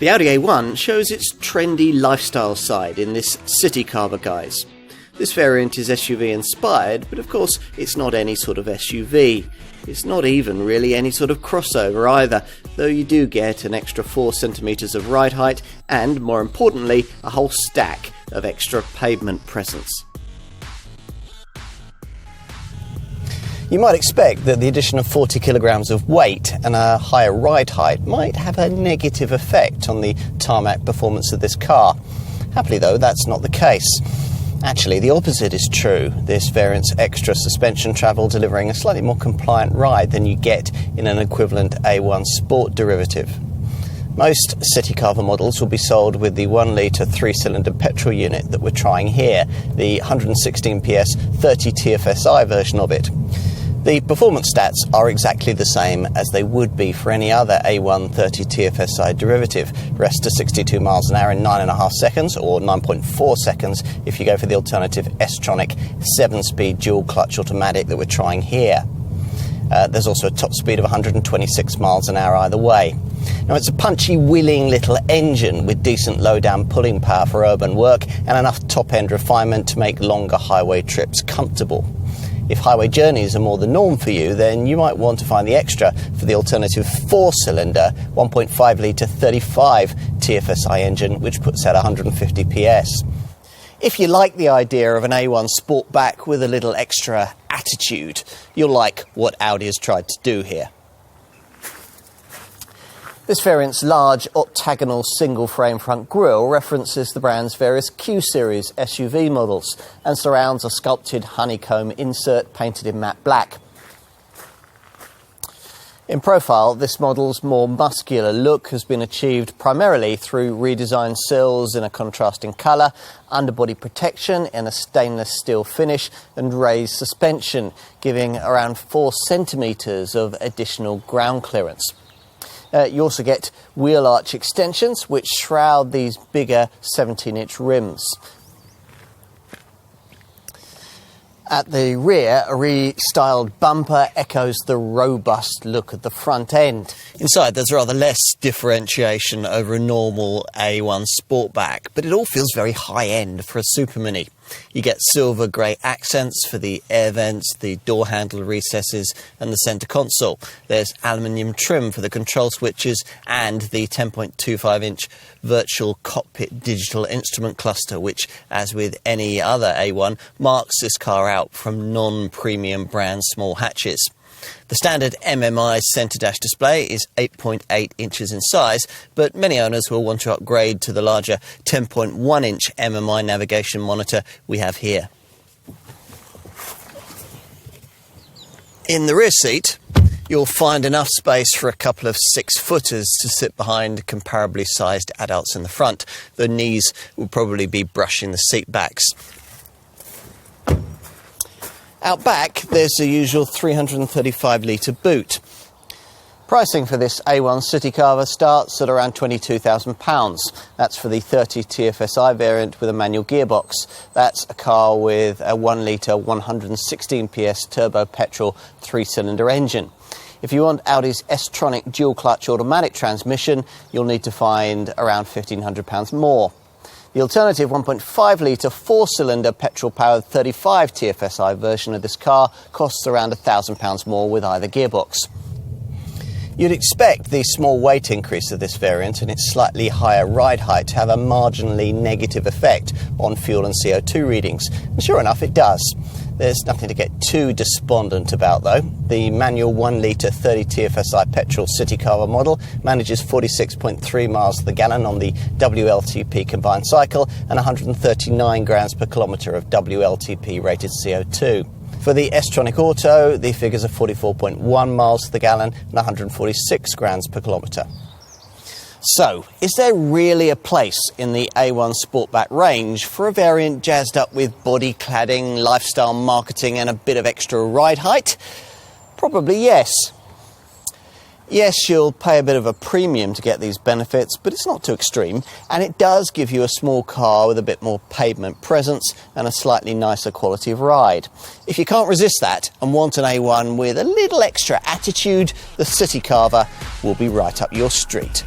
The Audi A1 shows its trendy lifestyle side in this Citycarver guise. This variant is SUV inspired, but of course it's not any sort of SUV. It's not even really any sort of crossover either, though you do get an extra 4 centimetres of ride height and, more importantly, a whole stack of extra pavement presence. You might expect that the addition of 40 kilograms of weight and a higher ride height might have a negative effect on the tarmac performance of this car. Happily though, that's not the case. Actually, the opposite is true. This variant's extra suspension travel delivering a slightly more compliant ride than you get in an equivalent A1 Sport derivative. Most Citycarver models will be sold with the 1-litre 3-cylinder petrol unit that we're trying here, the 116 PS 30 TFSI version of it. The performance stats are exactly the same as they would be for any other A1 30 TFSI derivative. Rest to 62 miles an hour in 9.5 seconds, or 9.4 seconds if you go for the alternative S-tronic 7-speed dual-clutch automatic that we're trying here. There's also a top speed of 126 miles an hour either way. Now, it's a punchy, wheeling little engine with decent low-down pulling power for urban work and enough top-end refinement to make longer highway trips comfortable. If highway journeys are more the norm for you, then you might want to find the extra for the alternative 4-cylinder 1.5-litre 35 TFSI engine, which puts out 150 PS. If you like the idea of an A1 Sportback with a little extra attitude, you'll like what Audi has tried to do here. This variant's large octagonal single-frame front grille references the brand's various Q-Series SUV models and surrounds a sculpted honeycomb insert painted in matte black. In profile, this model's more muscular look has been achieved primarily through redesigned sills in a contrasting colour, underbody protection in a stainless steel finish and raised suspension, giving around 4 centimetres of additional ground clearance. You also get wheel arch extensions which shroud these bigger 17-inch rims. At the rear, a restyled bumper echoes the robust look of the front end. Inside, there's rather less differentiation over a normal A1 Sportback, but it all feels very high-end for a Super Mini. You get silver grey accents for the air vents, the door handle recesses and the centre console. There's aluminium trim for the control switches and the 10.25-inch virtual cockpit digital instrument cluster, which, as with any other A1, marks this car out from non-premium brand small hatches. The standard MMI centre dash display is 8.8 inches in size, but many owners will want to upgrade to the larger 10.1-inch MMI navigation monitor we have here. In the rear seat, you'll find enough space for a couple of 6-footers to sit behind comparably sized adults in the front. The knees will probably be brushing the seat backs. Out back, there's the usual 335-litre boot. Pricing for this A1 Citycarver starts at around £22,000. That's for the 30 TFSI variant with a manual gearbox. That's a car with a 1-litre 116 PS turbo petrol 3-cylinder engine. If you want Audi's S-tronic dual-clutch automatic transmission, you'll need to find around £1,500 more. The alternative 1.5-litre 4-cylinder petrol-powered 35 TFSI version of this car costs around £1,000 more with either gearbox. You'd expect the small weight increase of this variant and its slightly higher ride height to have a marginally negative effect on fuel and CO2 readings. And sure enough, it does. There's nothing to get too despondent about, though. The manual 1-litre 30 TFSI petrol Citycarver model manages 46.3 miles to the gallon on the WLTP combined cycle and 139 grams per kilometre of WLTP rated CO2. For the S-tronic Auto, the figures are 44.1 miles to the gallon and 146 grams per kilometre. So, is there really a place in the A1 Sportback range for a variant jazzed up with body cladding, lifestyle marketing and a bit of extra ride height? Probably yes. Yes, you'll pay a bit of a premium to get these benefits, but it's not too extreme, and it does give you a small car with a bit more pavement presence and a slightly nicer quality of ride. If you can't resist that and want an A1 with a little extra attitude, the Citycarver will be right up your street.